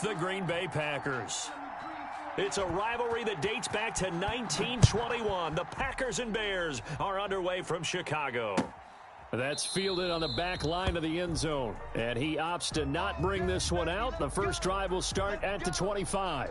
The Green Bay Packers. It's a rivalry that dates back to 1921. The Packers and Bears are underway from Chicago. That's fielded on the back line of the end zone. And he opts to not bring this one out. The first drive will start at the 25.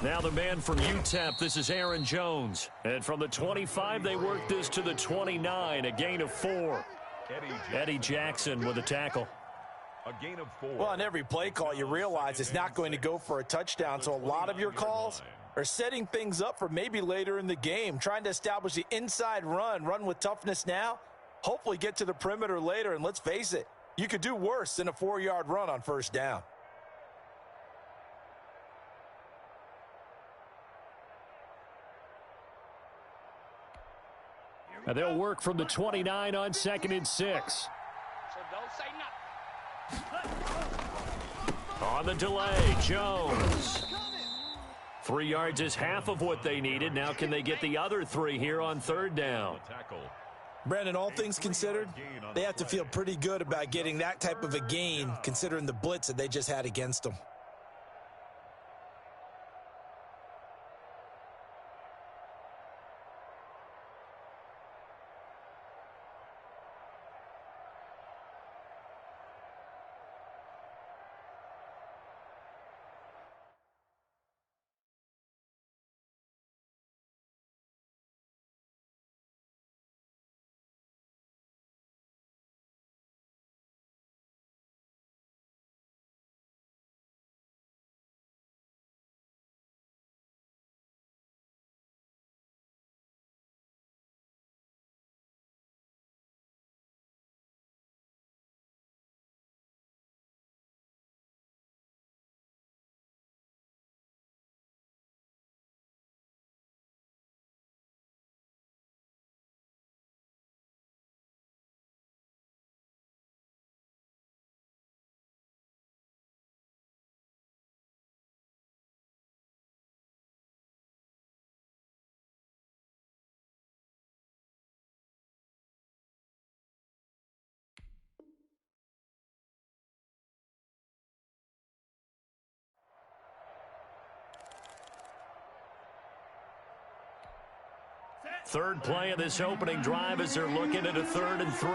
Now the man from UTEP, this is Aaron Jones. And from the 25, they work this to the 29, a gain of 4. Eddie Jackson with a tackle. A gain of 4. Well, on every play call, you realize it's not going to go for a touchdown, so a lot of your calls are setting things up for maybe later in the game, trying to establish the inside run with toughness now, hopefully get to the perimeter later, and let's face it, you could do worse than a 4-yard run on first down. And they'll work from the 29 on 2nd and 6. So don't say nothing. On the delay, Jones. 3 yards is half of what they needed. Now can they get the other 3 here on 3rd down? Brandon, all things considered, they have to feel pretty good about getting that type of a gain considering the blitz that they just had against them. Third play of this opening drive as they're looking at a 3rd and 3.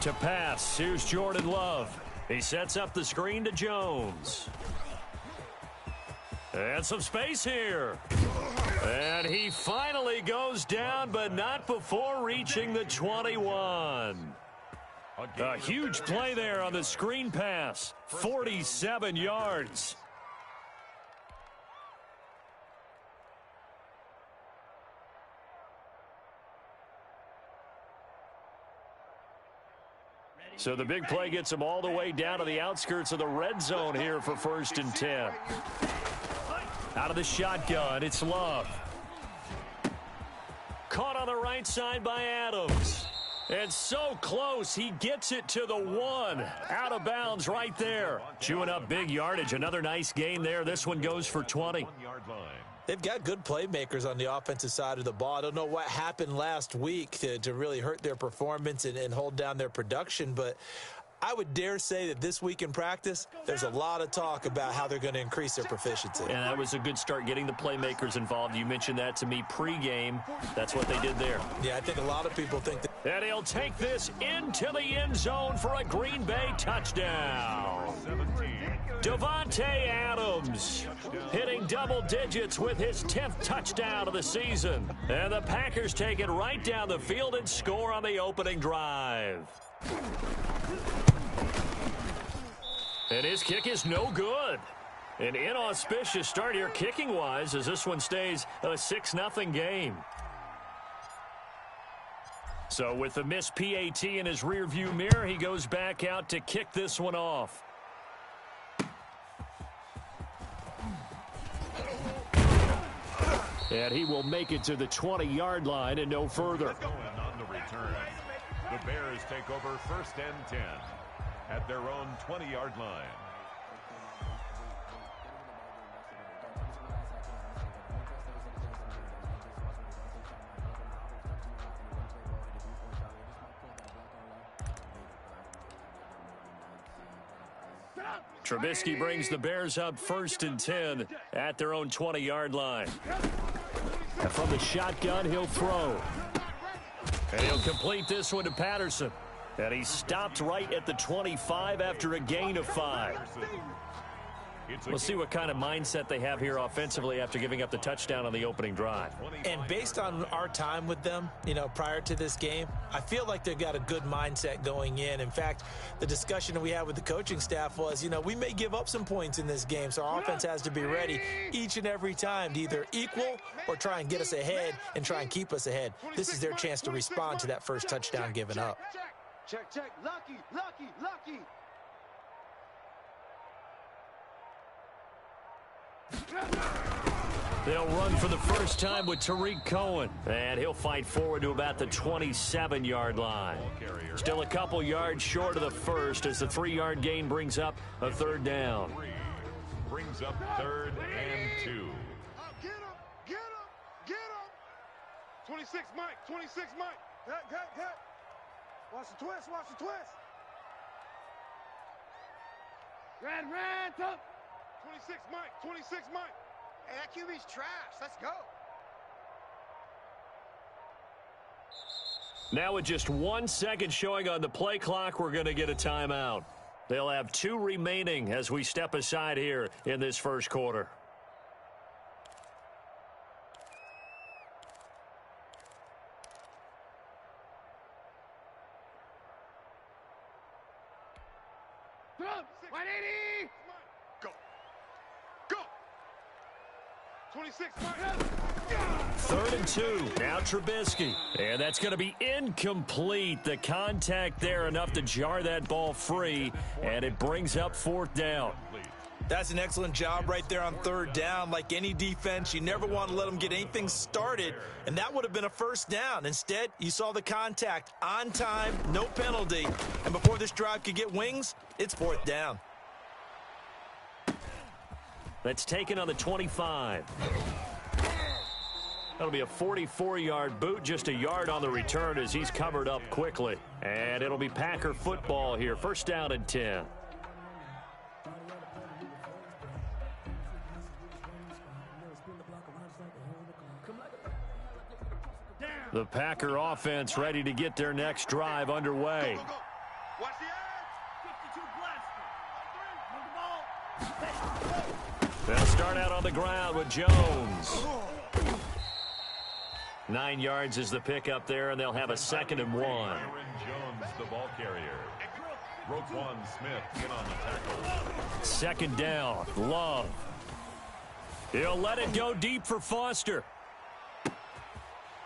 To pass, here's Jordan Love. He sets up the screen to Jones. And some space here. And he finally goes down, but not before reaching the 21. A huge play there on the screen pass. 47 yards. So the big play gets him all the way down to the outskirts of the red zone here for 1st and 10. Out of the shotgun, it's Love. Caught on the right side by Adams. And so close, he gets it to the 1. Out of bounds right there. Chewing up big yardage. Another nice gain there. This one goes for 20. They've got good playmakers on the offensive side of the ball. I don't know what happened last week to really hurt their performance and hold down their production, but I would dare say that this week in practice, there's a lot of talk about how they're going to increase their proficiency. And that was a good start getting the playmakers involved. You mentioned that to me pregame. That's what they did there. Yeah, I think a lot of people think that. And he'll take this into the end zone for a Green Bay touchdown. Davante Adams hitting double digits with his 10th touchdown of the season. And the Packers take it right down the field and score on the opening drive. And his kick is no good. An inauspicious start here kicking-wise as this one stays a 6-0 game. So with the missed PAT in his rearview mirror, he goes back out to kick this one off. And he will make it to the 20-yard line and no further. On the return, the Bears take over 1st and 10 at their own 20-yard line. Trubisky brings the Bears up 1st and 10 at their own 20-yard line. And from the shotgun, he'll throw. And he'll complete this one to Patterson. And he stopped right at the 25 after a gain of 5. We'll see what kind of mindset they have here offensively after giving up the touchdown on the opening drive. And based on our time with them, prior to this game, I feel like they've got a good mindset going in. In fact, the discussion that we had with the coaching staff was, we may give up some points in this game, so our offense has to be ready each and every time to either equal or try and get us ahead and try and keep us ahead. This is their chance to respond to that first touchdown given up. Check. Lucky. They'll run for the first time with Tariq Cohen, and he'll fight forward to about the 27-yard line. Still a couple yards short of the first as the 3-yard gain brings up a 3rd down. Brings up 3rd and 2. Get him. 26 Mike. Cut. Watch the twist. Red, top. 26 Mike. Hey, that QB's trash. Let's go. Now with just 1 second showing on the play clock, we're going to get a timeout. They'll have 2 remaining as we step aside here in this first quarter. Throw. 180. Go. 26 Mike. 3rd and 2. Now Trubisky. And that's going to be incomplete. The contact there enough to jar that ball free. And it brings up 4th down. That's an excellent job right there on 3rd down. Like any defense, you never want to let them get anything started. And that would have been a 1st down. Instead, you saw the contact on time, no penalty. And before this drive could get wings, it's 4th down. That's taken on the 25. That'll be a 44-yard boot, just a yard on the return as he's covered up quickly. And it'll be Packer football here. 1st down and 10. The Packer offense ready to get their next drive underway. Go. Watch the edge. 52 blast. They'll start out on the ground with Jones. 9 yards is the pickup there, and they'll have a 2nd and 1. Yr1 Jones, the ball carrier. Roquan Smith in on the tackle. 2nd down. Love. He'll let it go deep for Foster.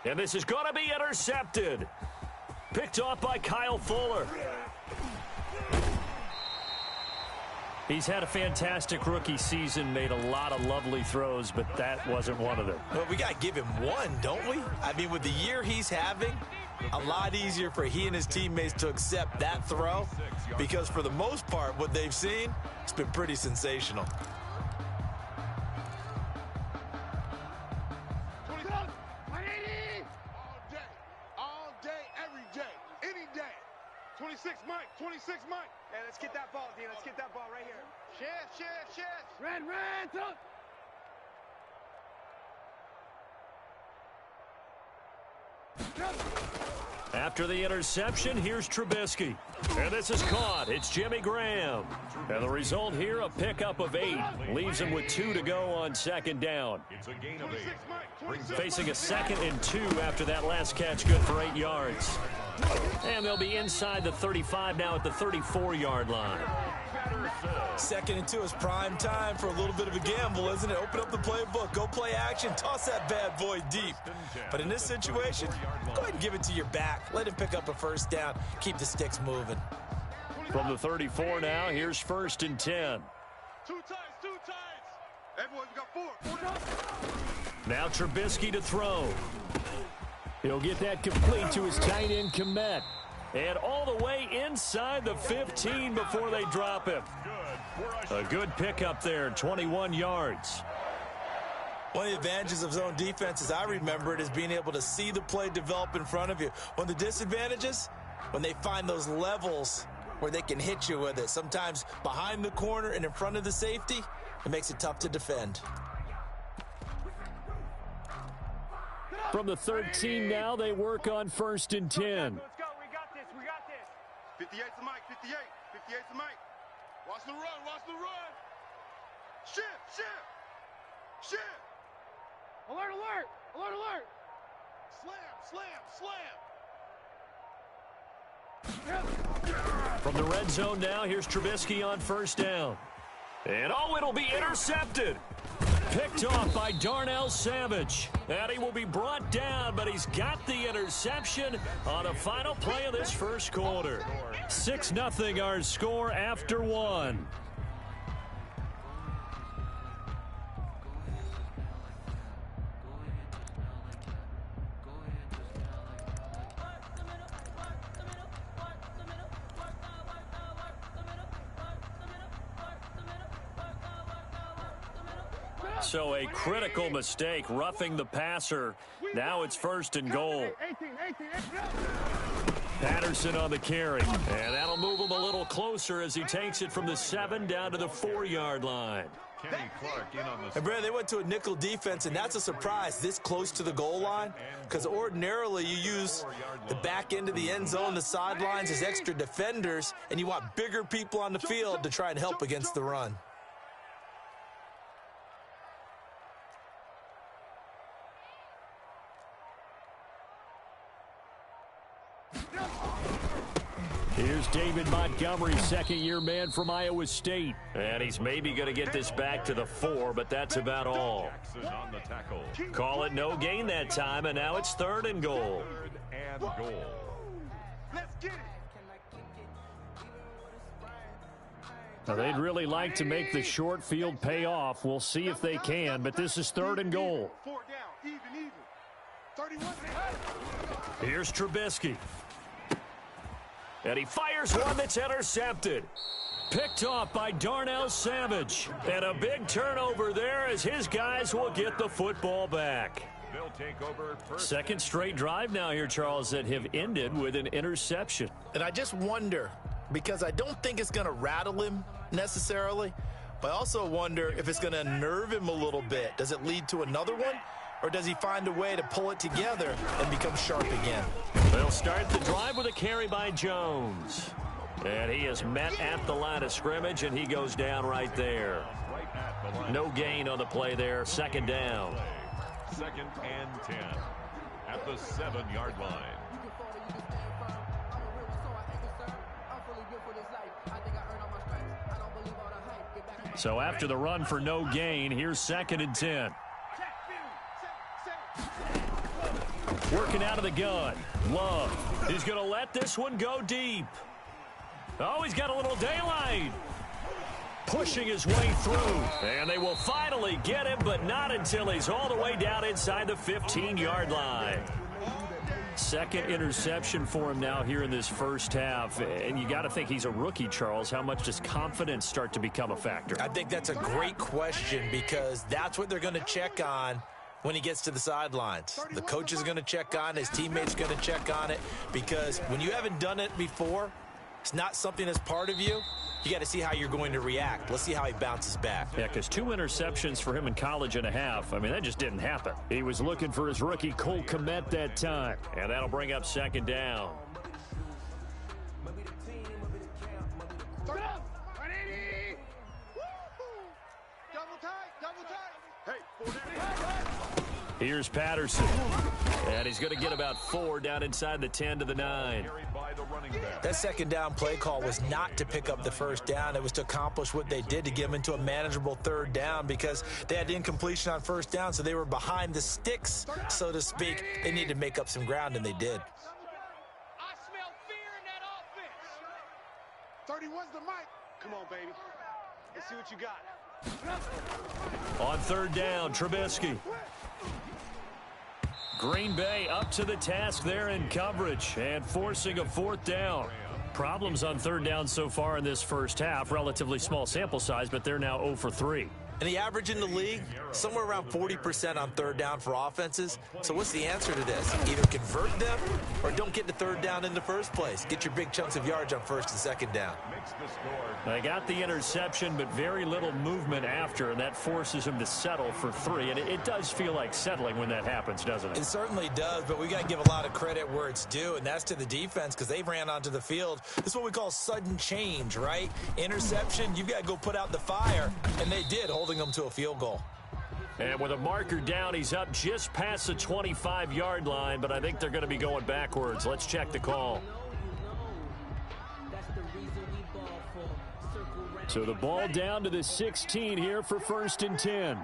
And this is going to be intercepted. Picked off by Kyle Fuller. He's had a fantastic rookie season, made a lot of lovely throws, but that wasn't one of them. Well, we got to give him one, don't we? I mean, with the year he's having, a lot easier for he and his teammates to accept that throw because for the most part, what they've seen, it's been pretty sensational. All day, every day, any day. 26 Mike. Hey, let's get that ball, Dean. Let's get that ball right here. Shift. Red, up. After the interception, here's Trubisky. And this is caught. It's Jimmy Graham. And the result here, a pickup of 8. Leaves him with 2 to go on 2nd down. It's a gain of 8. Facing a 2nd and 2 after that last catch, good for 8 yards. And they'll be inside the 35 now at the 34-yard line. Patterson. 2nd and 2 is prime time for a little bit of a gamble, isn't it? Open up the playbook, go play action, toss that bad boy deep. But in this situation, go ahead and give it to your back. Let him pick up a first down. Keep the sticks moving. From the 34 now, here's 1st and 10. Two tights. Hey, boys, we got 4. Now Trubisky to throw. He'll get that complete to his tight end, Komet. And all the way inside the 15 before they drop him. A good pickup there, 21 yards. One of the advantages of zone defense, as I remember it, is being able to see the play develop in front of you. One of the disadvantages, when they find those levels where they can hit you with it, sometimes behind the corner and in front of the safety, it makes it tough to defend. From the 13 now, they work on 1st and 10. Let's go. We got this. 58's the mic. 58's the mic. Watch the run. Shift. Alert. Slam. From the red zone now, here's Trubisky on 1st down. And it'll be intercepted. Picked off by Darnell Savage. And he will be brought down, but he's got the interception on the final play of this first quarter. 6-0 our score after 1. So a critical mistake, roughing the passer. Now it's 1st and goal. Patterson on the carry. And that'll move him a little closer as he takes it from the 7 down to the 4-yard line. Kenny Clark in on the... And Brad, they went to a nickel defense, and that's a surprise this close to the goal line, because ordinarily you use the back end of the end zone, the sidelines as extra defenders, and you want bigger people on the field to try and help against the run. Here's David Montgomery, 2nd-year man from Iowa State. And he's maybe going to get this back to the 4, but that's about all. On the tackle. Call it no gain that time, and now it's 3rd and goal. 3rd and goal. Let's get it. Now, they'd really like to make the short field pay off. We'll see if they can, but this is 3rd and goal. 4 down, even. 31. Here's Trubisky. And he fires one that's intercepted. Picked off by Darnell Savage. And a big turnover there as his guys will get the football back. They'll take over 2nd straight drive now here, Charles, that have ended with an interception. And I just wonder, because I don't think it's going to rattle him necessarily, but I also wonder if it's going to unnerve him a little bit. Does it lead to another one? Or does he find a way to pull it together and become sharp again? They'll start the drive with a carry by Jones. And he is met at the line of scrimmage, and he goes down right there. No gain on the play there. 2nd down. 2nd and 10 at the 7-yard line. So after the run for no gain, here's 2nd and 10. Working out of the gun. Love. He's going to let this one go deep. Oh, he's got a little daylight. Pushing his way through. And they will finally get him, but not until he's all the way down inside the 15-yard line. 2nd interception for him now here in this first half. And you got to think he's a rookie, Charles. How much does confidence start to become a factor? I think that's a great question, because that's what they're going to check on when he gets to the sidelines. The coach is going to check on it. His teammates going to check on it, because when you haven't done it before, it's not something that's part of you. You got to see how you're going to react. Let's see how he bounces back. Yeah, because 2 interceptions for him in college and a half. I mean, that just didn't happen. He was looking for his rookie Cole Kmet that time. And that'll bring up 2nd down. Here's Patterson. And he's going to get about 4 down inside the 10 to the 9. Carried by the running back. That second down play call was not to pick up the first down. It was to accomplish what they did, to get them into a manageable third down, because they had incompletion on first down, so they were behind the sticks, so to speak. They needed to make up some ground, and they did. I smell fear in that offense. 31's the mic. Come on, baby. Let's see what you got. On third down, Trubisky. Green Bay up to the task there in coverage and forcing a fourth down. Problems on third down so far in this first half. Relatively small sample size, but they're now 0 for 3. And the average in the league, somewhere around 40% on third down for offenses. So what's the answer to this? Either convert them or don't get the third down in the first place. Get your big chunks of yards on first and second down. They got the interception, but very little movement after, and that forces him to settle for 3. And it does feel like settling when that happens, doesn't it? It certainly does, but we got to give a lot of credit where it's due, and that's to the defense, because they ran onto the field. This is what we call sudden change, right? Interception, you've got to go put out the fire, and they did, holding them to a field goal. And with a marker down, he's up just past the 25-yard line, but I think they're going to be going backwards. Let's check the call. So the ball down to the 16 here for 1st and 10.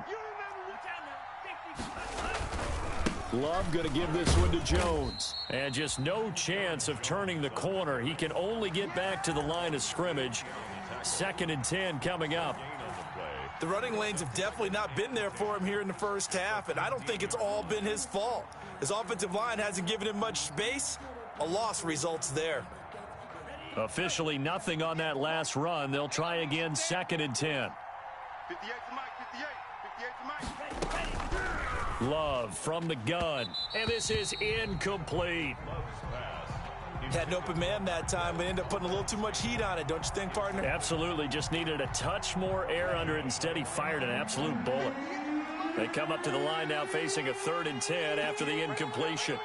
Love going to give this one to Jones. And just no chance of turning the corner. He can only get back to the line of scrimmage. 2nd and 10 coming up. The running lanes have definitely not been there for him here in the first half, and I don't think it's all been his fault. His offensive line hasn't given him much space. A loss results there. Officially nothing on that last run. They'll try again, 2nd and 10. 58 to Mike, 58 to Mike. Love from the gun, and this is incomplete. Had an open man that time, but ended up putting a little too much heat on it, don't you think, partner? Absolutely, just needed a touch more air under it. Instead, he fired an absolute bullet. They come up to the line now facing a 3rd and 10 after the incompletion.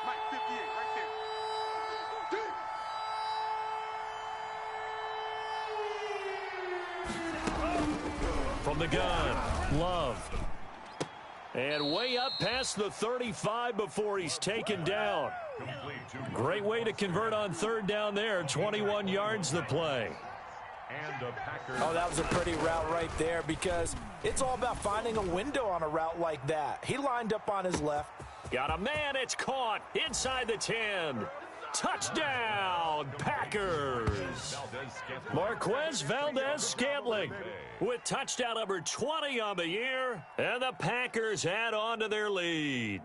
Mike, 58, right there. From the gun, Love. And way up past the 35 before he's taken down. Great way to convert on third down there. 21 yards the play. Oh, that was a pretty route right there, because it's all about finding a window on a route like that. He lined up on his left. Got a man, it's caught inside the 10. Touchdown, Packers. Marquez Valdez-Scantling with touchdown number 20 on the year, and the Packers add on to their lead.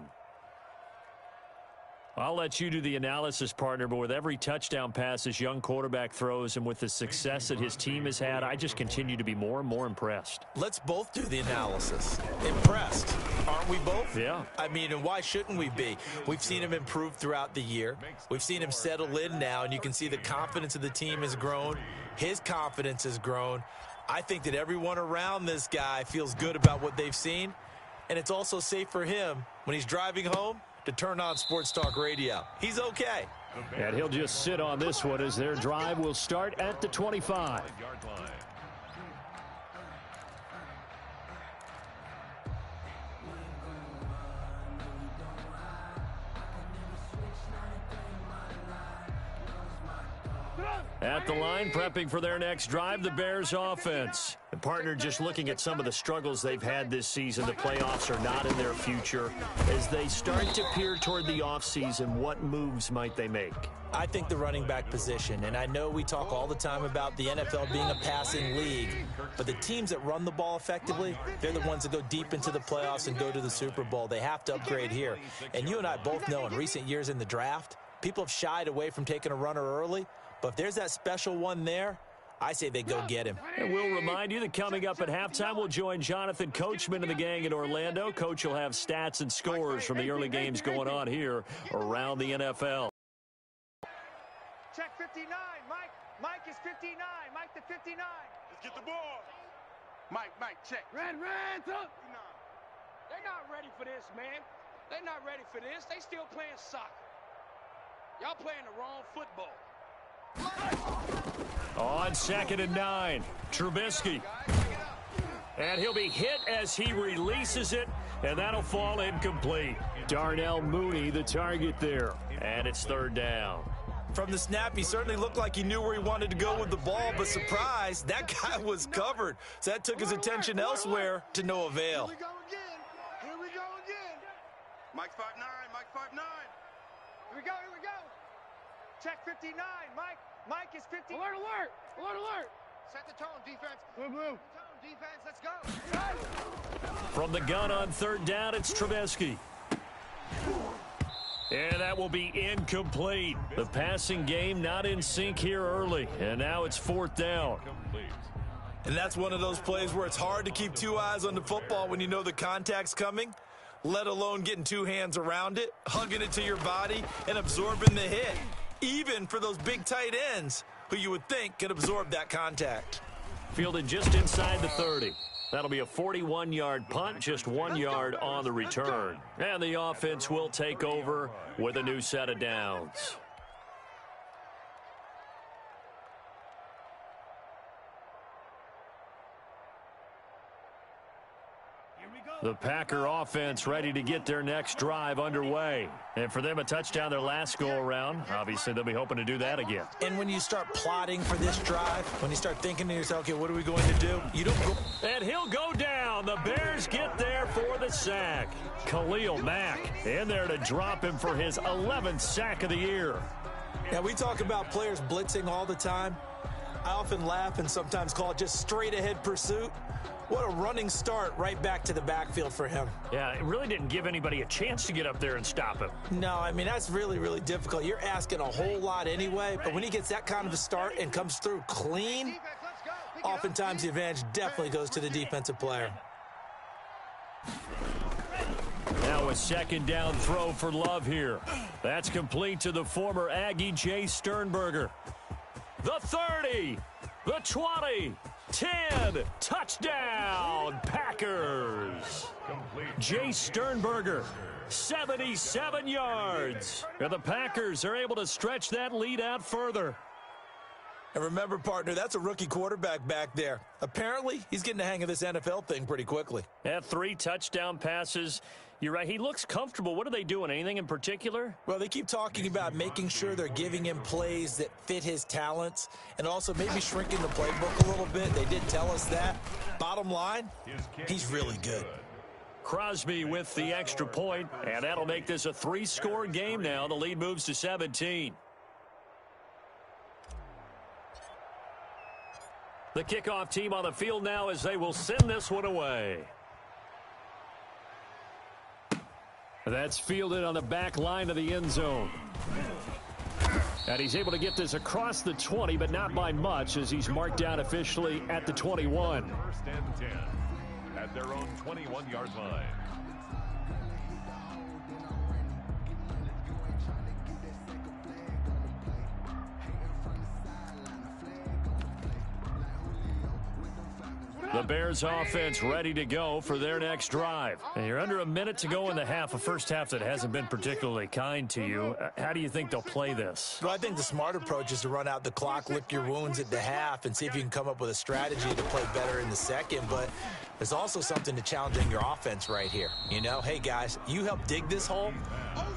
I'll let you do the analysis, partner, but with every touchdown pass this young quarterback throws and with the success that his team has had, I just continue to be more and more impressed. Let's both do the analysis. Impressed, aren't we both? Yeah. I mean, and why shouldn't we be? We've seen him improve throughout the year. We've seen him settle in now, and you can see the confidence of the team has grown. His confidence has grown. I think that everyone around this guy feels good about what they've seen, and it's also safe for him when he's driving home to turn on Sports Talk Radio. He's okay. And he'll just sit on this one as their drive will start at the 25. At the line, prepping for their next drive, the Bears offense. The partner just looking at some of the struggles they've had this season. The playoffs are not in their future. As they start to peer toward the offseason, what moves might they make? I think the running back position, and I know we talk all the time about the NFL being a passing league, but the teams that run the ball effectively, they're the ones that go deep into the playoffs and go to the Super Bowl. They have to upgrade here. And you and I both know in recent years in the draft, people have shied away from taking a runner early. But if there's that special one there, I say they go get him. And we'll remind you that coming up at halftime, we'll join Jonathan Coachman and the gang in Orlando. Coach will have stats and scores from the early games going on here around the NFL. Check 59, Mike. Mike is 59. Mike to 59. Let's get the ball. Mike, check. Red, up. They're not ready for this, man. They're not ready for this. They still playing soccer. Y'all playing the wrong football. On 2nd and 9, Trubisky. And he'll be hit as he releases it, and that'll fall incomplete. Darnell Mooney, the target there. And it's 3rd down. From the snap, he certainly looked like he knew where he wanted to go with the ball, but surprise, that guy was covered. So that took his attention elsewhere to no avail. Here we go again. Here we go again. Mike 5'9", Mike 5'9". Here we go, here we go. Check 59, Mike is 50. Alert, alert, alert, alert. Set the tone, defense. Blue, blue. Tone, defense, let's go. From the gun on third down, it's Trubisky. And that will be incomplete. The passing game not in sync here early. And now it's fourth down. And that's one of those plays where it's hard to keep two eyes on the football when you know the contact's coming, let alone getting two hands around it, hugging it to your body, and absorbing the hit, even for those big tight ends who you would think could absorb that contact. Fielded just inside the 30. That'll be a 41-yard punt, just 1 yard on the return. And the offense will take over with a new set of downs. The Packer offense ready to get their next drive underway. And for them, a touchdown their last go-around. Obviously, they'll be hoping to do that again. And when you start plotting for this drive, when you start thinking to yourself, okay, what are we going to do? You don't go. And he'll go down. The Bears get there for the sack. Khalil Mack in there to drop him for his 11th sack of the year. Now, we talk about players blitzing all the time. I often laugh and sometimes call it just straight-ahead pursuit. What a running start right back to the backfield for him. Yeah, it really didn't give anybody a chance to get up there and stop him. No, I mean, that's really, really difficult. You're asking a whole lot anyway, but when he gets that kind of a start and comes through clean, oftentimes the advantage definitely goes to the defensive player. Now a second down throw for Love here. That's complete to the former Aggie Jay Sternberger. The 30, the 20, 10, touchdown, Packers. Jay Sternberger, 77 yards. And the Packers are able to stretch that lead out further. And remember, partner, that's a rookie quarterback back there. Apparently, he's getting the hang of this NFL thing pretty quickly. Had 3 touchdown passes. You're right, he looks comfortable. What are they doing? Anything in particular? Well, they keep talking about making sure they're giving him plays that fit his talents and also maybe shrinking the playbook a little bit. They did tell us that. Bottom line, he's really good. Crosby with the extra point, and that'll make this a 3-score game now. The lead moves to 17. The kickoff team on the field now as they will send this one away. That's fielded on the back line of the end zone. And he's able to get this across the 20, but not by much as he's marked down officially at the 21. First and 10 at their own 21-yard line. The Bears offense ready to go for their next drive. And you're under a minute to go in the half, a first half that hasn't been particularly kind to you. How do you think they'll play this? Well, I think the smart approach is to run out the clock, lick your wounds at the half, and see if you can come up with a strategy to play better in the second. But there's also something to challenging your offense right here. You know, hey, guys, you help dig this hole.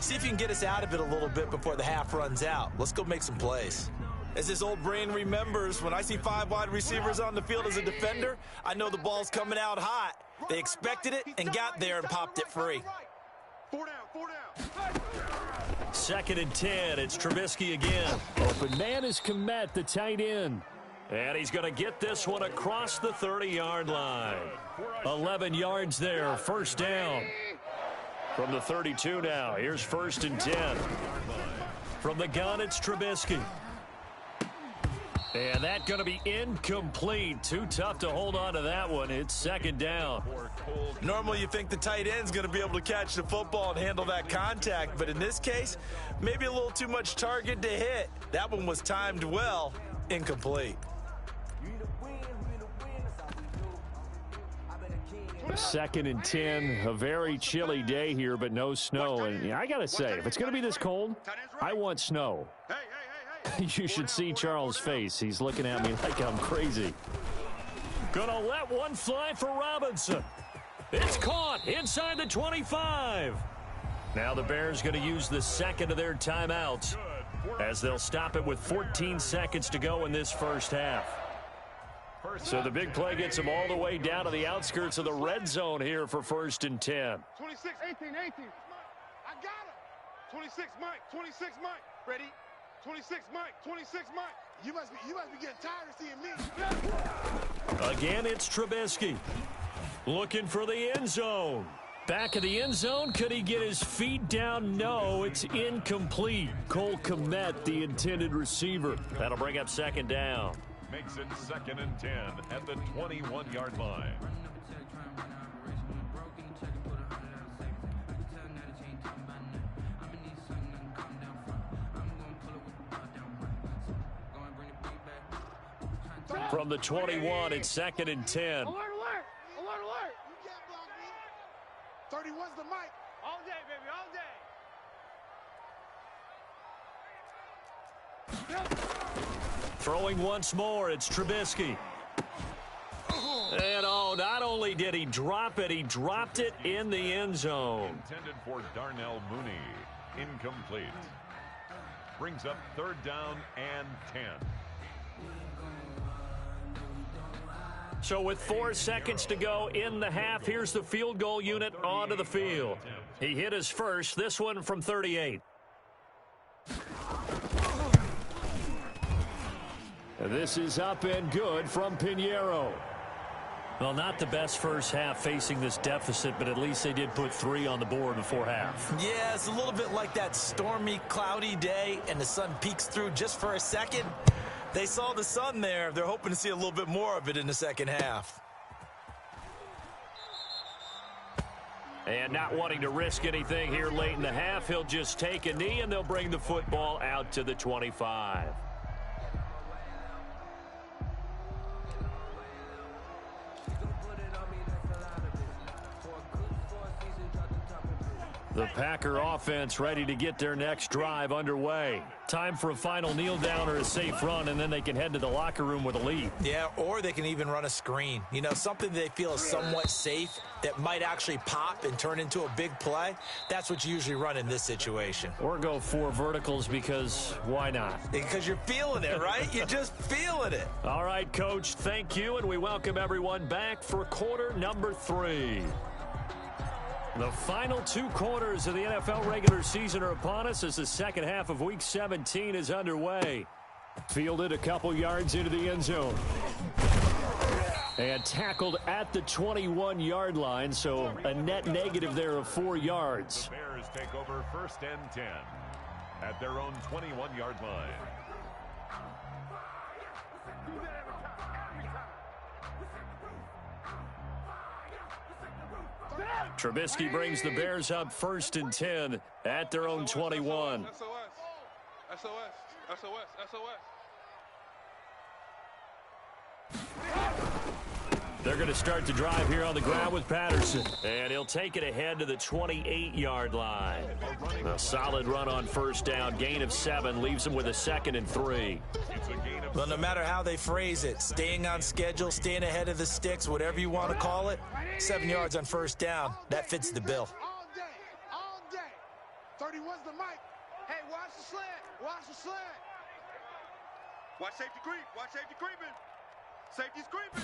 See if you can get us out of it a little bit before the half runs out. Let's go make some plays. As this old brain remembers, when I see 5 wide receivers on the field as a defender, I know the ball's coming out hot. They expected it and got there and popped it free. 4 down. 2nd and 10. It's Trubisky again. Open man is Kmet, the tight end. And he's going to get this one across the 30-yard line. 11 yards there, first down. From the 32 now, here's 1st and 10. From the gun, it's Trubisky. And that's going to be incomplete. Too tough to hold on to that one. It's 2nd down. Normally you think the tight end's going to be able to catch the football and handle that contact, but in this case, maybe a little too much target to hit. That one was timed well. Incomplete. 2nd and 10. A very chilly day here, but no snow. And I got to say, if it's going to be this cold, I want snow. You should see Charles' face. He's looking at me like I'm crazy. Gonna let one fly for Robinson. It's caught inside the 25. Now the Bears going to use the second of their timeouts. as they'll stop it with 14 seconds to go in this first half. So the big play gets them all the way down to the outskirts of the red zone here for 1st and 10. 26, 18. I got him. 26, Mike. 26, Mike. Ready? 26, Mike. 26, Mike. You must be getting tired of seeing me. Again, it's Trubisky looking for the end zone. Back of the end zone. Could he get his feet down? No, it's incomplete. Cole Kmet, the intended receiver. That'll bring up 2nd down. Makes it 2nd and 10 at the 21-yard line. From the 21, it's 2nd and 10. Alert, alert! Alert, alert! You can't block me. 31's the mic. All day, baby, all day. Throwing once more, it's Trubisky. And not only did he drop it, he dropped it in the end zone. Intended for Darnell Mooney. Incomplete. Brings up 3rd down and 10. So with 4 seconds to go in the half, here's the field goal unit onto the field. He hit his first, this one from 38. This is up and good from Pinheiro. Well, not the best first half facing this deficit, but at least they did put 3 on the board before half. Yeah, it's a little bit like that stormy, cloudy day, and the sun peeks through just for a second. They saw the sun there. They're hoping to see a little bit more of it in the second half. And not wanting to risk anything here late in the half, he'll just take a knee, and they'll bring the football out to the 25. The Packer offense ready to get their next drive underway. Time for a final kneel down or a safe run, and then they can head to the locker room with a lead. Yeah, or they can even run a screen. You know, something they feel is somewhat safe that might actually pop and turn into a big play. That's what you usually run in this situation. Or go 4 verticals because why not? Because you're feeling it, right? You're just feeling it. All right, Coach, thank you, and we welcome everyone back for quarter number 3. The final 2 quarters of the NFL regular season are upon us as the second half of Week 17 is underway. Fielded a couple yards into the end zone. And tackled at the 21-yard line, so a net negative there of 4 yards. The Bears take over 1st and 10 at their own 21-yard line. Trubisky brings the Bears up 1st and 10 at their own 21. SOS. SOS. SOS. SOS. They're going to start the drive here on the ground with Patterson. And he'll take it ahead to the 28-yard line. A solid run on 1st down. Gain of 7 leaves him with a 2nd and 3. Well, no matter how they phrase it, staying on schedule, staying ahead of the sticks, whatever you want to call it, 7 yards on 1st down, that fits the bill. All day. 31's the mic. Hey, watch the slant. Watch the slant. Watch safety creep. Watch safety creeping. Safety's creeping.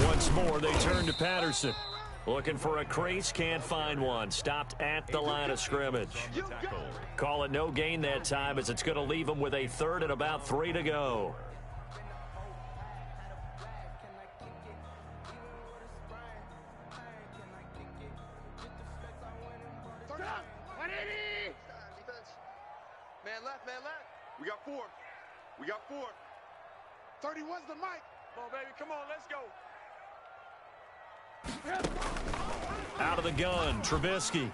Once more, they turn to Patterson. Looking for a crease, can't find one. Stopped at the line of scrimmage. Call it no gain that time, as it's going to leave them with a 3rd and about 3 to go. Man left. We got 4. 31's the mic. Come on, baby. Come on, let's go. Out of the gun, Trubisky.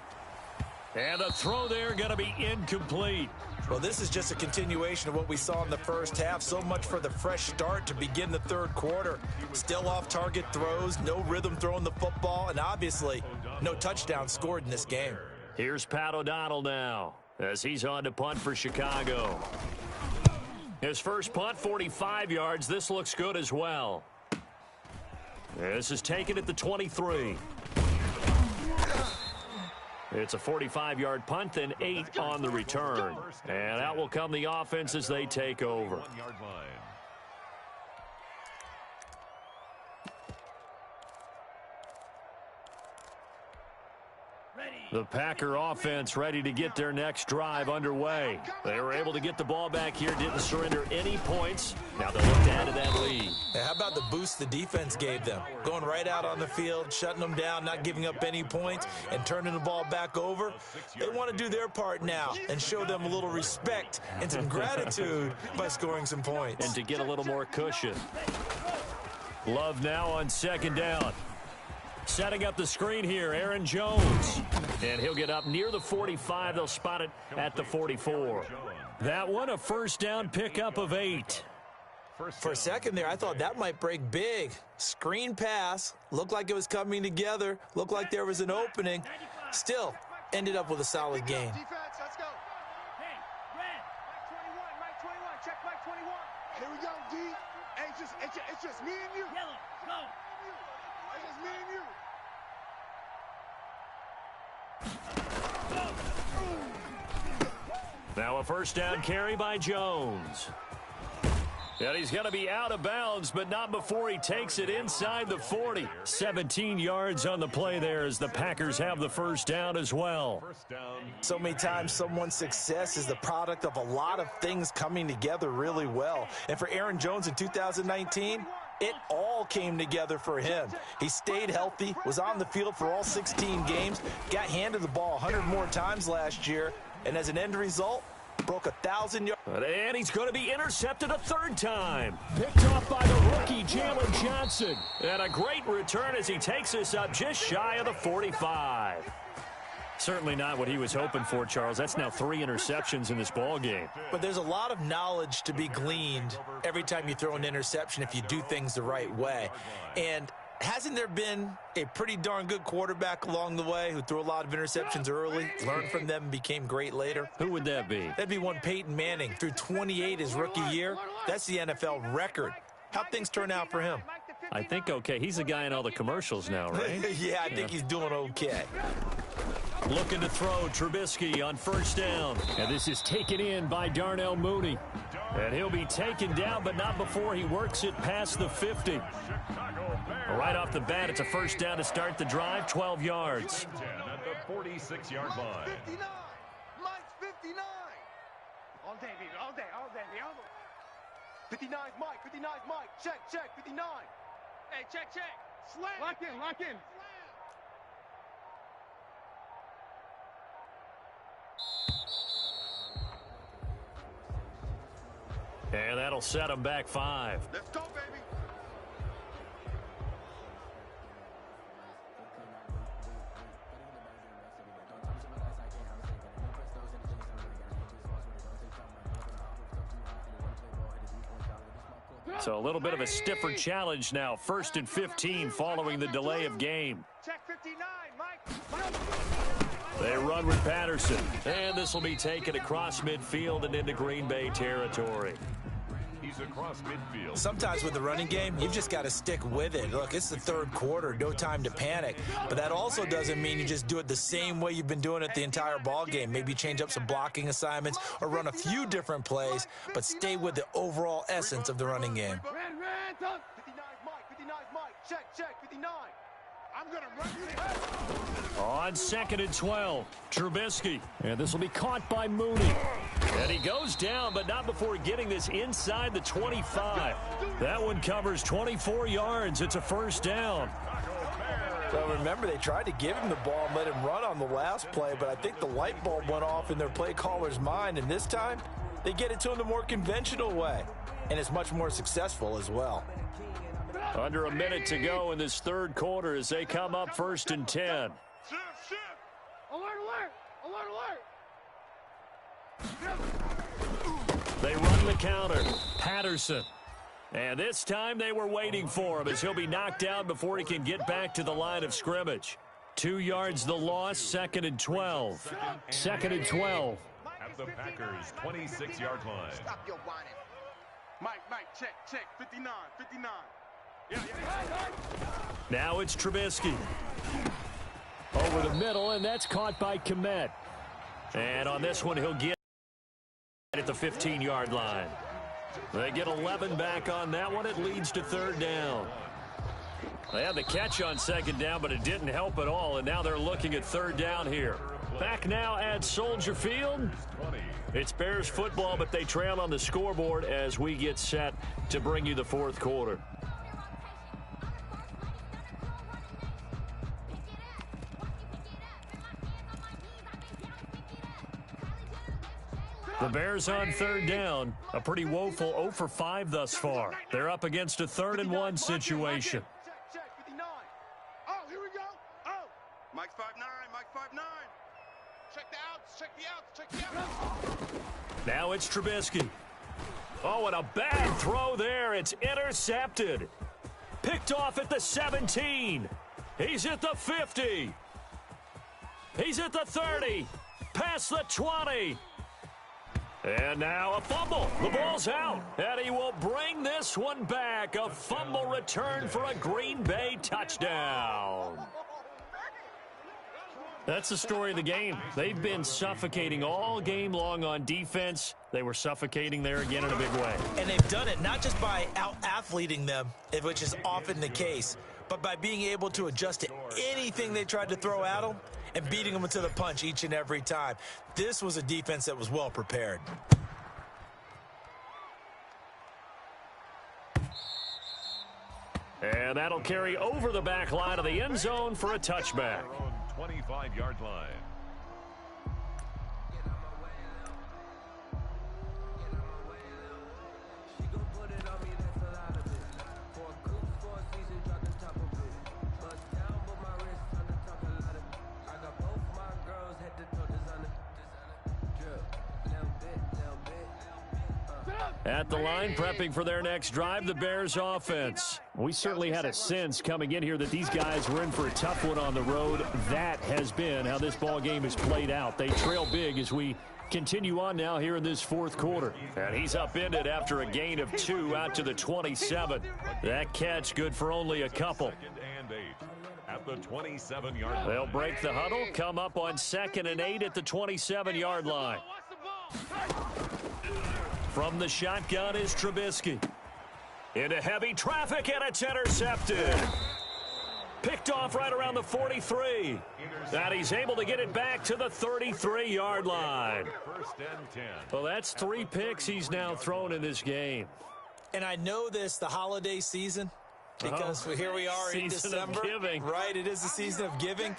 And the throw there going to be incomplete. Well, this is just a continuation of what we saw in the first half. So much for the fresh start to begin the 3rd quarter. Still off-target throws, no rhythm throwing the football, and obviously no touchdown scored in this game. Here's Pat O'Donnell now as he's on to punt for Chicago. His first punt, 45 yards. This looks good as well. This is taken at the 23. It's a 45-yard punt, then 8 on the return. And out will come the offense as they take over. 1-yard line. The Packer offense ready to get their next drive underway. They were able to get the ball back here, didn't surrender any points. Now they'll look to add to that lead. Hey, how about the boost the defense gave them? Going right out on the field, shutting them down, not giving up any points, and turning the ball back over. They want to do their part now and show them a little respect and some gratitude by scoring some points. And to get a little more cushion. Love now on second down. Setting up the screen here, Aaron Jones. And he'll get up near the 45. They'll spot it at the 44. That one, a first down pickup of 8. For a second there, I thought that might break big. Screen pass. Looked like it was coming together. Looked like there was an opening. Still, ended up with a solid gain. Let's go. Hey, red. Mike 21. Check Mike 21. Here we go, D. Hey, it's just me and you. Yellow, go. It's just me and you. Now a first down carry by Jones. And he's going to be out of bounds, but not before he takes it inside the 40. 17 yards on the play there as the Packers have the first down as well. So many times someone's success is the product of a lot of things coming together really well. And for Aaron Jones in 2019, it all came together for him. He stayed healthy, was on the field for all 16 games, got handed the ball 100 more times last year, and as an end result, broke 1,000 yards. And he's going to be intercepted a third time. Picked off by the rookie, Jalen Johnson. And a great return as he takes us up just shy of the 45. Certainly not what he was hoping for, Charles. That's now 3 interceptions in this ball game. But there's a lot of knowledge to be gleaned every time you throw an interception if you do things the right way. And hasn't there been a pretty darn good quarterback along the way who threw a lot of interceptions early, learned from them, and became great later? Who would that be? That'd be one Peyton Manning. Threw 28 his rookie year. That's the NFL record. How'd things turn out for him? I think okay. He's the guy in all the commercials now, right? Yeah, I think he's doing okay. Looking to throw Trubisky on first down. And this is taken in by Darnell Mooney. And he'll be taken down, but not before he works it past the 50. Right off the bat, it's a first down to start the drive, 12 yards. At the 46-yard line. 59. Mike's 59. All day, baby. All day. 59's Mike. 59's Mike. Check. 59. Hey, check. Slam. Lock in. And that'll set him back 5. Let's go, baby. So a little bit of a stiffer challenge now. 1st and 15 following the delay of game. Check 59, Mike. They run with Patterson. And this will be taken across midfield and into Green Bay territory. He's across midfield. Sometimes with the running game, you've just got to stick with it. Look, it's the third quarter, no time to panic. But that also doesn't mean you just do it the same way you've been doing it the entire ball game. Maybe change up some blocking assignments or run a few different plays, but stay with the overall essence of the running game. Red, 59's Mike. Check, 59. I'm going to run you. On 2nd and 12, Trubisky. And this will be caught by Mooney. And he goes down, but not before getting this inside the 25. That one covers 24 yards. It's a first down. Well, remember, they tried to give him the ball and let him run on the last play, but I think the light bulb went off in their play caller's mind, and this time they get it to him the more conventional way, and it's much more successful as well. Under a minute to go in this third quarter as they come up 1st and 10. Shift. Alert. They run the counter. Patterson. And this time they were waiting for him as he'll be knocked down before he can get back to the line of scrimmage. 2 yards the loss, 2nd and 12. 2nd and 12. At the Packers' 26-yard line. Stop your whining. Mike, check. 59. Yeah. Now it's Trubisky. Over the middle, and that's caught by Komet. And on this one, he'll get at the 15-yard line. They get 11 back on that one. It leads to third down. They had the catch on second down, but it didn't help at all, and now they're looking at third down here. Back now at Soldier Field. It's Bears football, but they trail on the scoreboard as we get set to bring you the fourth quarter. The Bears on third down. A pretty woeful 0 for 5 thus far. They're up against a 3rd-and-1 situation. Check, 59. Oh, here we go. Oh. Mike's 5'9", Mike's 5'9". Check the outs, check the outs, check the outs. Now it's Trubisky. Oh, and a bad throw there. It's intercepted. Picked off at the 17. He's at the 50. He's at the 30. Past the 20. And now a fumble. The ball's out. And he will bring this one back. A fumble return for a Green Bay touchdown. That's the story of the game. They've been suffocating all game long on defense. They were suffocating there again in a big way. And they've done it not just by out-athleting them, which is often the case, but by being able to adjust to anything they tried to throw at them and beating them to the punch each and every time. This was a defense that was well prepared. And that'll carry over the back line of the end zone for a touchback. 25-yard line. At the line, prepping for their next drive, the Bears offense. We certainly had a sense coming in here that these guys were in for a tough one on the road. That has been how this ball game has played out. They trail big as we continue on now here in this fourth quarter. And he's upended after a gain of 2 out to the 27. That catch good for only a couple. 2nd and 8 at the 27-yard line. They'll break the huddle, come up on 2nd and 8 at the 27-yard line. From the shotgun is Trubisky. Into heavy traffic, and it's intercepted. Picked off right around the 43. And he's able to get it back to the 33-yard line. 1st and 10. Well, that's 3 picks he's now thrown in this game. And I know this, the holiday season, because here we are in December. Season of giving. Right, it is the season of giving.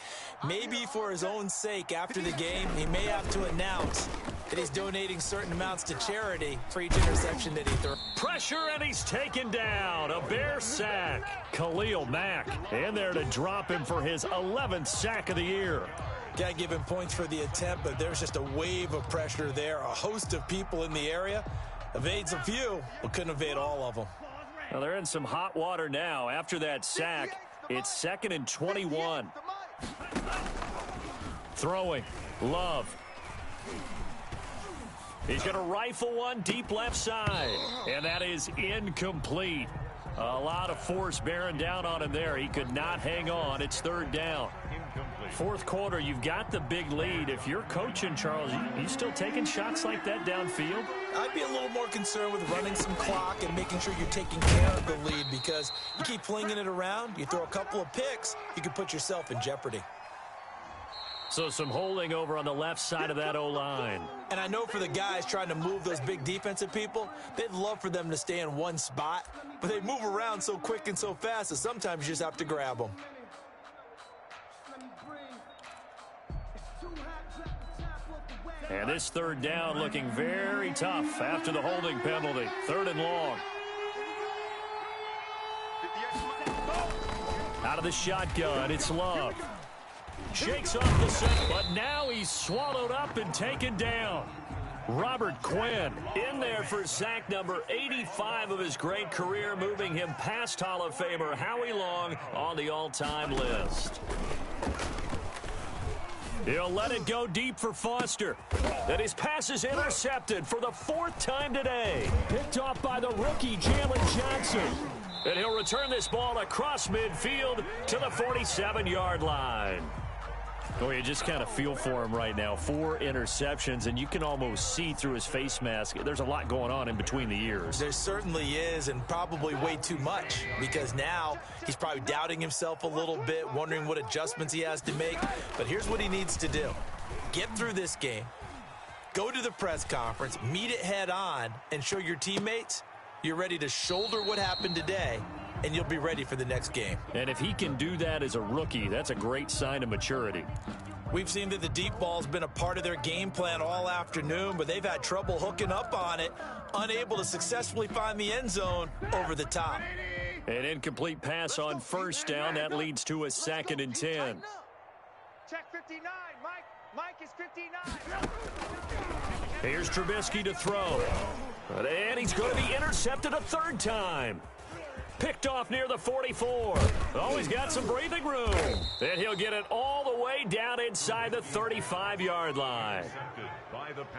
Maybe for his own sake, after the game, he may have to announce that he's donating certain amounts to charity for each interception that he throws. Pressure, and he's taken down. A Bear sack. Khalil Mack in there to drop him for his 11th sack of the year. Got to give him points for the attempt, but there's just a wave of pressure there. A host of people in the area. Evades a few, but couldn't evade all of them. Well, they're in some hot water now. After that sack, it's 2nd and 21. Throwing. Love. He's going to rifle one deep left side. And that is incomplete. A lot of force bearing down on him there. He could not hang on. It's 3rd down. Fourth quarter, you've got the big lead. If you're coaching, Charles, you still taking shots like that downfield? I'd be a little more concerned with running some clock and making sure you're taking care of the lead, because you keep flinging it around, you throw a couple of picks, you can put yourself in jeopardy. So some holding over on the left side of that O-line. And I know for the guys trying to move those big defensive people, they'd love for them to stay in one spot, but they move around so quick and so fast that sometimes you just have to grab them. And this 3rd down looking very tough after the holding penalty. 3rd and long. Out of the shotgun, it's Love. Shakes off the set, but now he's swallowed up and taken down. Robert Quinn in there for sack number 85 of his great career, moving him past Hall of Famer Howie Long on the all-time list. He'll let it go deep for Foster. And his pass is intercepted for the 4th time today. Picked off by the rookie, Jalen Johnson. And he'll return this ball across midfield to the 47-yard line. Well, you just kind of feel for him right now. 4 interceptions, and you can almost see through his face mask. There's a lot going on in between the ears. There certainly is, and probably way too much, because now he's probably doubting himself a little bit, wondering what adjustments he has to make. But here's what he needs to do. Get through this game, go to the press conference, meet it head on, and show your teammates you're ready to shoulder what happened today, and you'll be ready for the next game. And if he can do that as a rookie, that's a great sign of maturity. We've seen that the deep ball's been a part of their game plan all afternoon, but they've had trouble hooking up on it, unable to successfully find the end zone over the top. An incomplete pass on first down. That leads to a 2nd and 10. Check 59, Mike. Mike is 59. Here's Trubisky to throw. And he's going to be intercepted a 3rd time. Picked off near the 44. Oh, he's got some breathing room. And he'll get it all the way down inside the 35-yard line.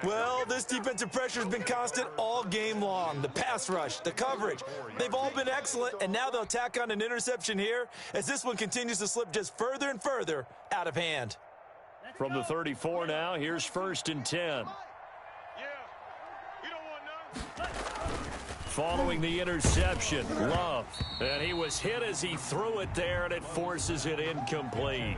Well, this defensive pressure has been constant all game long. The pass rush, the coverage, they've all been excellent, and now they'll tack on an interception here as this one continues to slip just further and further out of hand. From the 34 now, here's 1st and 10. Following the interception, Love. And he was hit as he threw it there, and it forces it incomplete.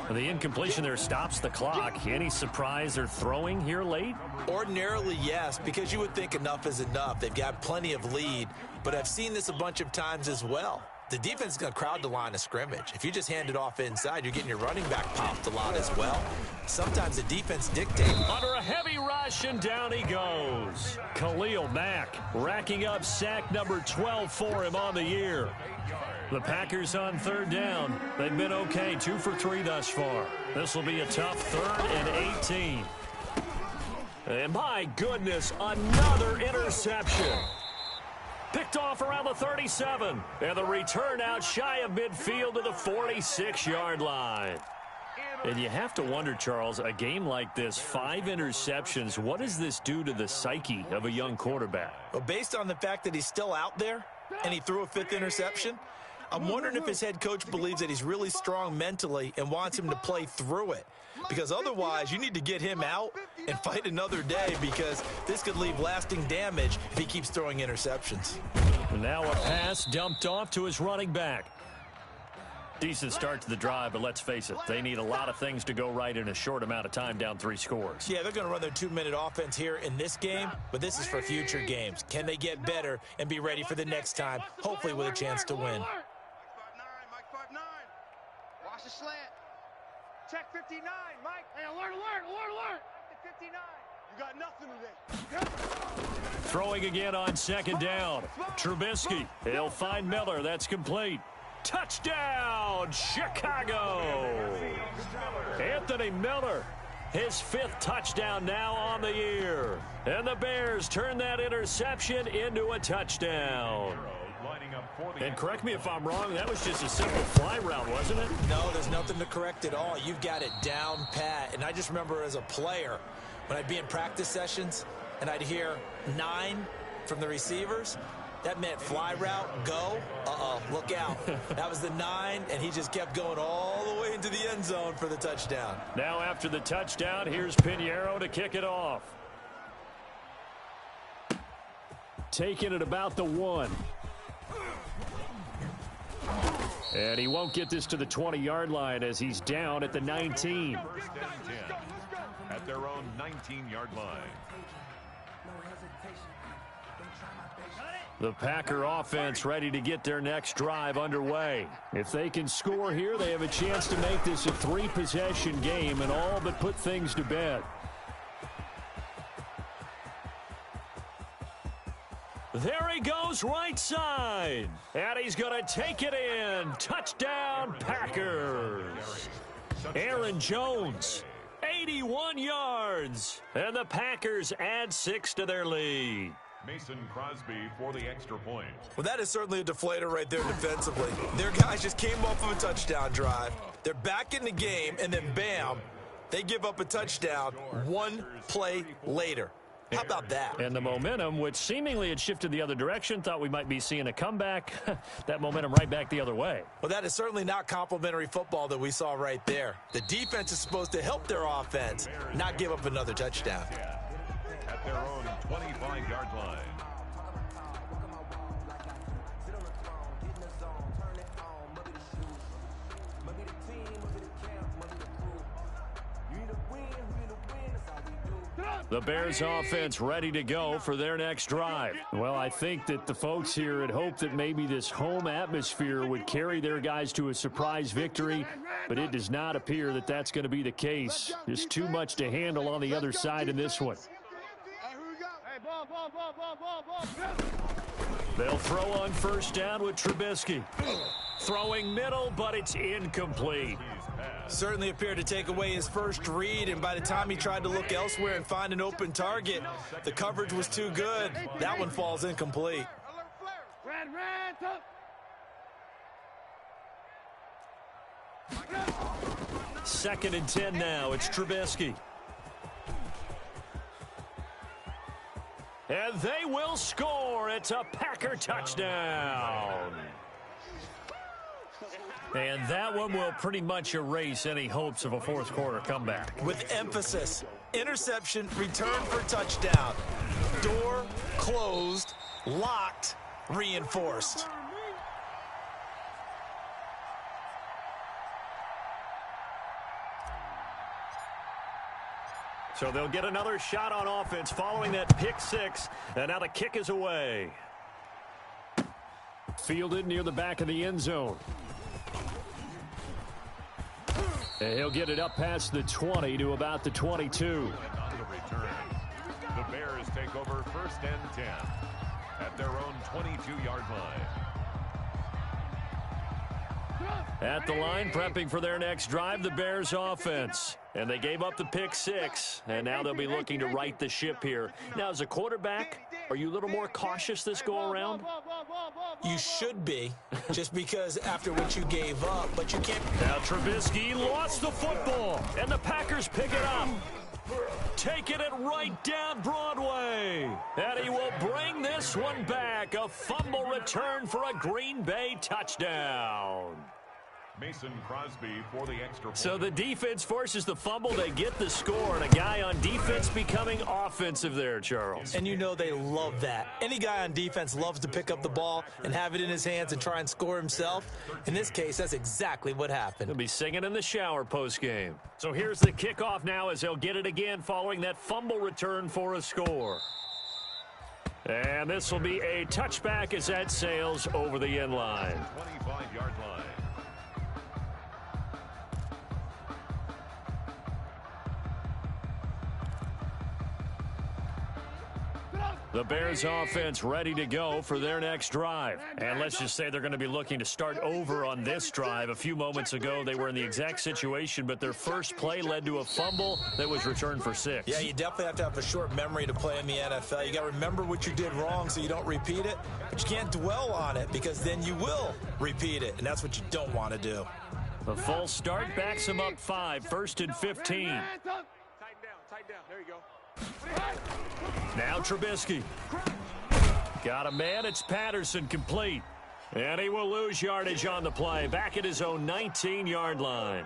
The incompletion there stops the clock. Any surprise they're throwing here late? Ordinarily, yes, because you would think enough is enough. They've got plenty of lead, but I've seen this a bunch of times as well. The defense is going to crowd the line of scrimmage. If you just hand it off inside, you're getting your running back popped a lot as well. Sometimes the defense dictates. Under a heavy rush, and down he goes. Khalil Mack racking up sack number 12 for him on the year. The Packers on 3rd down. They've been okay, 2 for 3 thus far. This will be a tough 3rd and 18. And my goodness, another interception. Picked off around the 37. And the return out shy of midfield to the 46-yard line. And you have to wonder, Charles, a game like this, 5 interceptions, what does this do to the psyche of a young quarterback? Well, based on the fact that he's still out there and he threw a 5th interception, I'm wondering if his head coach believes that he's really strong mentally and wants him to play through it. Because otherwise, you need to get him out and fight another day, because this could leave lasting damage if he keeps throwing interceptions. And now a pass dumped off to his running back. Decent start to the drive, but let's face it, they need a lot of things to go right in a short amount of time, down 3 scores. Yeah, they're going to run their 2-minute offense here in this game, but this is for future games. Can they get better and be ready for the next time, hopefully with a chance to win? Mike 5'9", Mike 5'9". Watch the slant. Check 59, Mike. Hey, alert. 59. You got nothing today. Throwing again on 2nd down. Trubisky, he'll find Miller. That's complete. Touchdown, Chicago! Anthony Miller, his 5th touchdown now on the year. And the Bears turn that interception into a touchdown. And correct me if I'm wrong, that was just a simple fly route, wasn't it? No, there's nothing to correct at all. You've got it down pat. And I just remember as a player, when I'd be in practice sessions and I'd hear 9 from the receivers, that meant fly route, go, look out. That was the 9, and he just kept going all the way into the end zone for the touchdown. Now after the touchdown, here's Pinheiro to kick it off. Taking it about the 1. And he won't get this to the 20-yard line as he's down at the 19. 1st and 10 at their own 19-yard line. The Packer offense ready to get their next drive underway. If they can score here, they have a chance to make this a 3-possession game and all but put things to bed. There he goes, right side. And he's going to take it in. Touchdown, Packers. Aaron Jones, 81 yards. And the Packers add 6 to their lead. Mason Crosby for the extra point. Well, that is certainly a deflator right there defensively. Their guys just came off of a touchdown drive. They're back in the game, and then bam, they give up a touchdown 1 play later. How about that? And the momentum, which seemingly had shifted the other direction, thought we might be seeing a comeback. That momentum right back the other way. Well, that is certainly not complimentary football that we saw right there. The defense is supposed to help their offense, not give up another touchdown. At their own 25-yard line. The Bears offense ready to go for their next drive. Well, I think that the folks here had hoped that maybe this home atmosphere would carry their guys to a surprise victory, but it does not appear that that's going to be the case. Just too much to handle on the other side in this one. They'll throw on first down with Trubisky. Throwing middle, but it's incomplete. Certainly appeared to take away his first read, and by the time he tried to look elsewhere and find an open target, the coverage was too good. That one falls incomplete. Second and 10 now. It's Trubisky. And they will score. It's a Packer touchdown. And that one will pretty much erase any hopes of a fourth quarter comeback. With emphasis, interception, return for touchdown. Door closed, locked, reinforced. So they'll get another shot on offense following that pick six. And now the kick is away. Fielded near the back of the end zone. And he'll get it up past the 20 to about the 22. On the return, the Bears take over first and 10 at their own 22-yard line. At the line, prepping for their next drive, the Bears offense. And they gave up the pick six, and now they'll be looking to right the ship here. Now, as a quarterback, are you a little more cautious this go-around? You should be, just because after what you gave up, but you can't. Now Trubisky lost the football, and the Packers pick it up. Taking it right down Broadway. And he will bring this one back. A fumble return for a Green Bay touchdown. Mason Crosby for the extra point. So the defense forces the fumble. They get the score, and a guy on defense becoming offensive there, Charles. And you know they love that. Any guy on defense loves to pick up the ball and have it in his hands and try and score himself. In this case, that's exactly what happened. He'll be singing in the shower postgame. So here's the kickoff now as they'll get it again following that fumble return for a score. And this will be a touchback as that sails over the end line. 25-yard line. The Bears offense ready to go for their next drive. And let's just say they're going to be looking to start over on this drive. A few moments ago, they were in the exact situation, but their first play led to a fumble that was returned for 6. Yeah, you definitely have to have a short memory to play in the NFL. You got to remember what you did wrong so you don't repeat it, but you can't dwell on it because then you will repeat it, and that's what you don't want to do. The full start backs him up 5, first and 15. Tighten down. There you go. Now Trubisky. Got a man. It's Patterson complete. And he will lose yardage on the play. Back at his own 19-yard line.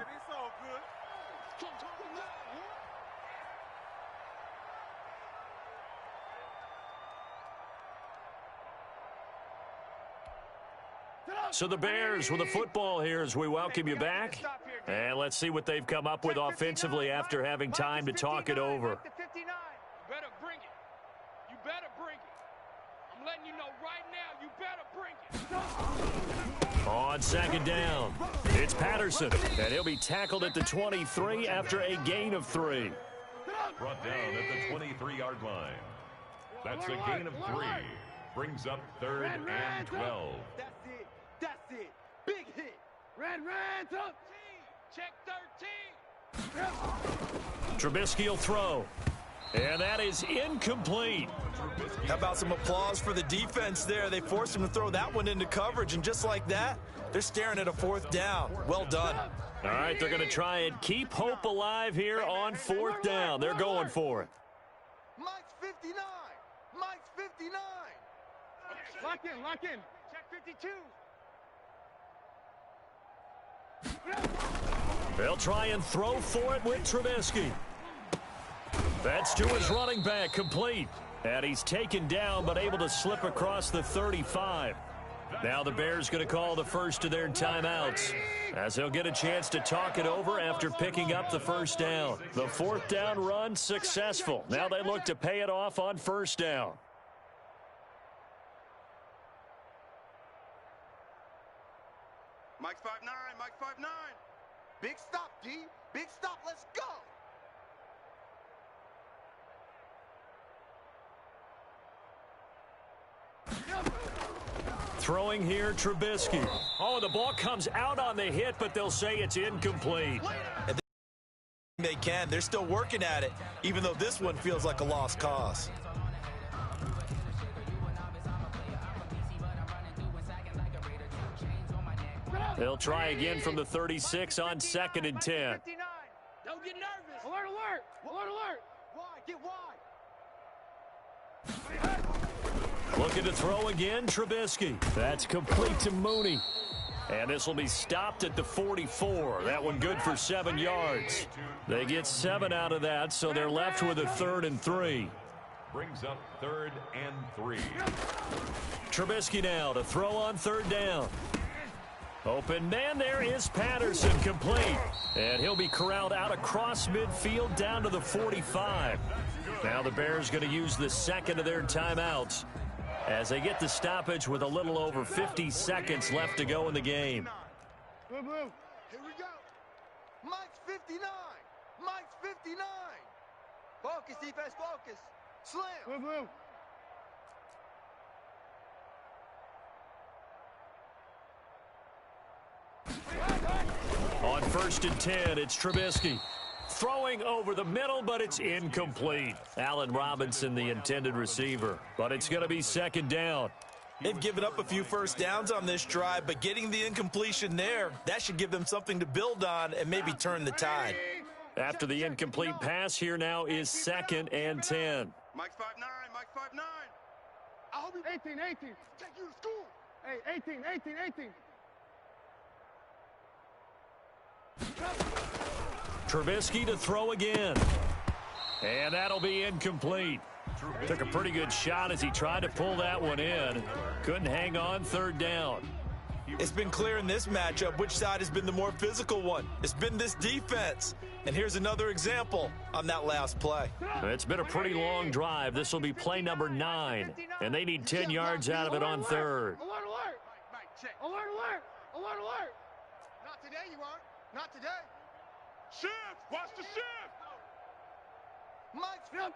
So the Bears with the football here as we welcome you back. And let's see what they've come up with offensively after having time to talk it over. Better bring it. You better bring it. I'm letting you know right now, you better bring it. On second down, it's Patterson. And he'll be tackled at the 23 after a gain of 3. Brought down at the 23-yard line. That's a gain of 3. Brings up 3rd and 12. That's it. Big hit. Red, up. Check 13. Trubisky will throw. And that is incomplete. How about some applause for the defense there? They forced him to throw that one into coverage, and just like that, they're staring at a 4th down. Well done. All right, they're going to try and keep hope alive here on 4th down. They're going for it. Mike's 59. Mike's 59. Lock in, lock in. Check 52. They'll try and throw for it with Trubisky. That's to his running back, complete. And he's taken down, but able to slip across the 35. Now the Bears going to call the first of their timeouts, as they'll get a chance to talk it over after picking up the first down. The fourth down run successful. Now they look to pay it off on first down. Mike's 5'9", Mike's 5'9". Big stop, D. Big stop, let's go. Throwing here, Trubisky. Oh, the ball comes out on the hit, but they'll say it's incomplete. They can. They're still working at it, even though this one feels like a lost cause. They'll try again from the 36 on 2nd and 10. Don't get nervous. Alert, alert. Alert, alert. Wide, get wide. Looking to throw again, Trubisky. That's complete to Mooney. And this will be stopped at the 44. That one good for 7 yards. They get 7 out of that, so they're left with a 3rd and 3. Brings up 3rd and 3. Trubisky now to throw on 3rd down. Open man, there is Patterson, complete. And he'll be corralled out across midfield down to the 45. Now the Bears going to use the second of their timeouts as they get the stoppage with a little over 50 seconds left to go in the game. Blue, blue. Here we go. Mike's 59. Mike's 59. Focus, defense, focus. Slam. Blue, blue. On 1st and 10, it's Trubisky. Throwing over the middle, but it's incomplete. Allen Robinson, the intended receiver. But it's going to be 2nd down. They've given up a few first downs on this drive, but getting the incompletion there, that should give them something to build on and maybe turn the tide. After the incomplete pass, here now is 2nd and 10. Mike's 5'9", Mike's 5'9". I hope you 18, 18. Take you to school. Hey, 18, 18, 18. Trubisky to throw again. And that'll be incomplete. Took a pretty good shot as he tried to pull that one in. Couldn't hang on 3rd down. It's been clear in this matchup which side has been the more physical one. It's been this defense. And here's another example on that last play. It's been a pretty long drive. This will be play number 9. And they need 10 yards out of it on 3rd. Alert, alert. Check. Alert, alert. Alert, alert. Not today, you aren't. Not today. Shift. Watch the shift. Mike's 59.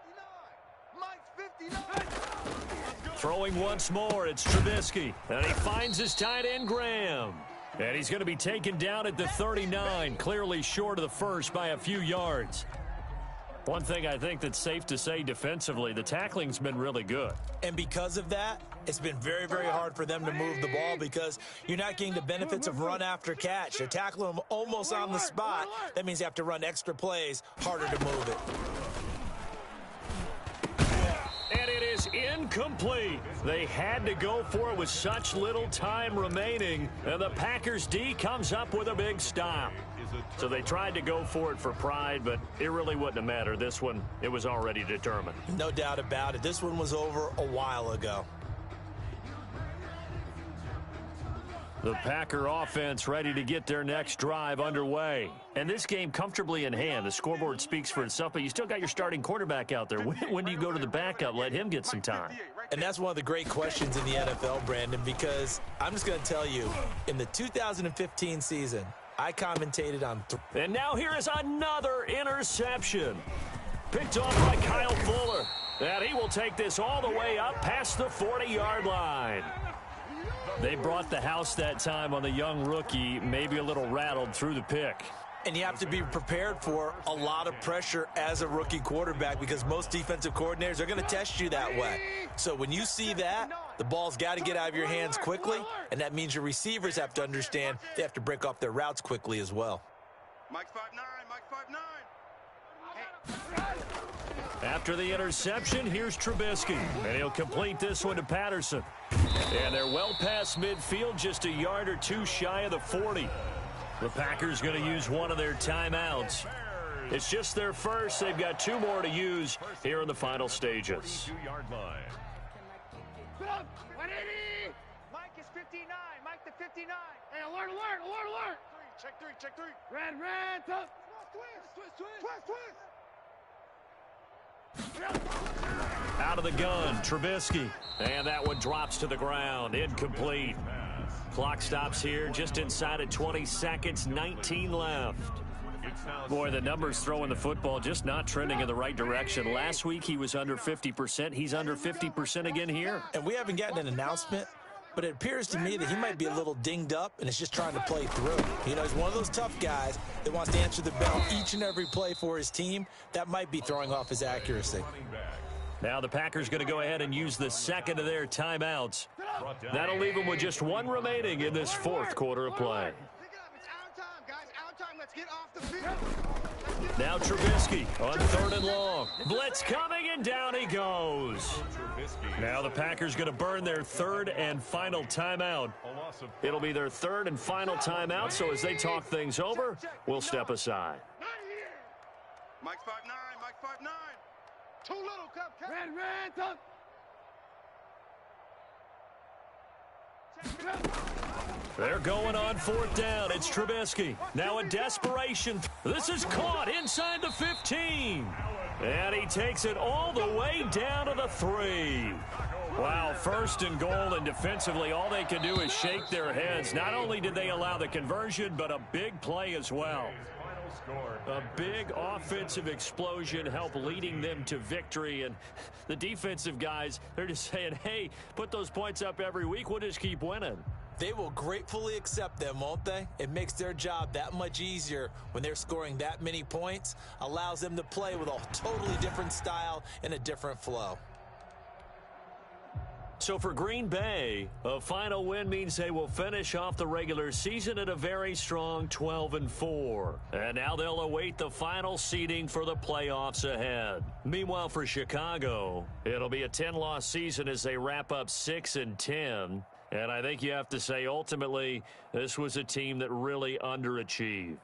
Mike's 59. Throwing once more, it's Trubisky. And he finds his tight end, Graham. And he's going to be taken down at the 39, clearly short of the first by a few yards. One thing I think that's safe to say defensively, the tackling's been really good. And because of that, it's been very, very hard for them to move the ball because you're not getting the benefits of run after catch. They're tackling them almost on the spot. That means you have to run extra plays, harder to move it. And it is incomplete. They had to go for it with such little time remaining. And the Packers D comes up with a big stop. So they tried to go for it for pride, but it really wouldn't have mattered. This one, it was already determined. No doubt about it. This one was over a while ago. The Packer offense ready to get their next drive underway. And this game comfortably in hand. The scoreboard speaks for itself, but you still got your starting quarterback out there. When do you go to the backup? Let him get some time. And that's one of the great questions in the NFL, Brandon, because I'm just going to tell you, in the 2015 season, I commentated on and now here is another interception. Picked off by Kyle Fuller. And he will take this all the way up past the 40-yard line. They brought the house that time on the young rookie, maybe a little rattled through the pick. And you have to be prepared for a lot of pressure as a rookie quarterback because most defensive coordinators are going to test you that way. So when you see that, the ball's got to get out of your hands quickly, and that means your receivers have to understand they have to break off their routes quickly as well. Mike's 5'9", Mike's 5'9". After the interception, here's Trubisky. And he'll complete this one to Patterson. And they're well past midfield, just a yard or two shy of the 40. The Packers going to use one of their timeouts. It's just their first. They've got two more to use here in the final stages. 32-yard line. Mike is 59. Mike the 59. Hey, alert, alert, alert, alert. Check three, check three. Red, tough. Twist. Out of the gun, Trubisky. And that one drops to the ground. Incomplete. Clock stops here just inside of 20 seconds, 19 left. Boy, the numbers throwing the football just not trending in the right direction. Last week he was under 50%. He's under 50% again here. And we haven't gotten an announcement, but it appears to me that he might be a little dinged up and is just trying to play through. You know, he's one of those tough guys that wants to answer the bell each and every play for his team. That might be throwing off his accuracy. Now the Packers going to go ahead and use the second of their timeouts. That'll leave them with just one remaining in this fourth quarter of play. Now Trubisky on 3rd and long. Blitz coming, and down he goes. Now the Packers going to burn their third and final timeout. It'll be their third and final timeout, so as they talk things over, we'll step aside. Mike's 5'9", Mike's 5'9". Too little, cupcake. Red, tough. They're going on 4th down. It's Trubisky. Now in desperation. This is caught inside the 15. And he takes it all the way down to the 3. Wow, 1st and goal, and defensively all they can do is shake their heads. Not only did they allow the conversion, but a big play as well. A big offensive explosion helped leading them to victory, and the defensive guys, they're just saying, hey, put those points up every week, we'll just keep winning. They will gratefully accept them, won't they? It makes their job that much easier when they're scoring that many points, allows them to play with a totally different style and a different flow. So for Green Bay, a final win means they will finish off the regular season at a very strong 12-4. And now they'll await the final seeding for the playoffs ahead. Meanwhile, for Chicago, it'll be a 10-loss season as they wrap up 6-10. And I think you have to say, ultimately, this was a team that really underachieved.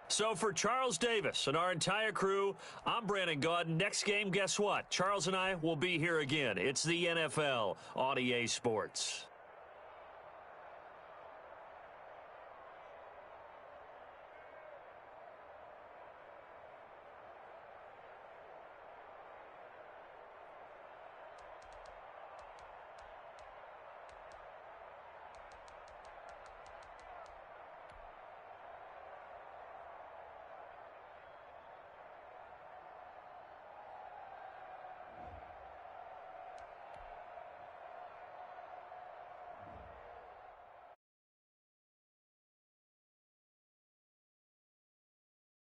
So for Charles Davis and our entire crew, I'm Brandon Gaudin. Next game, guess what? Charles and I will be here again. It's the NFL on EA Sports.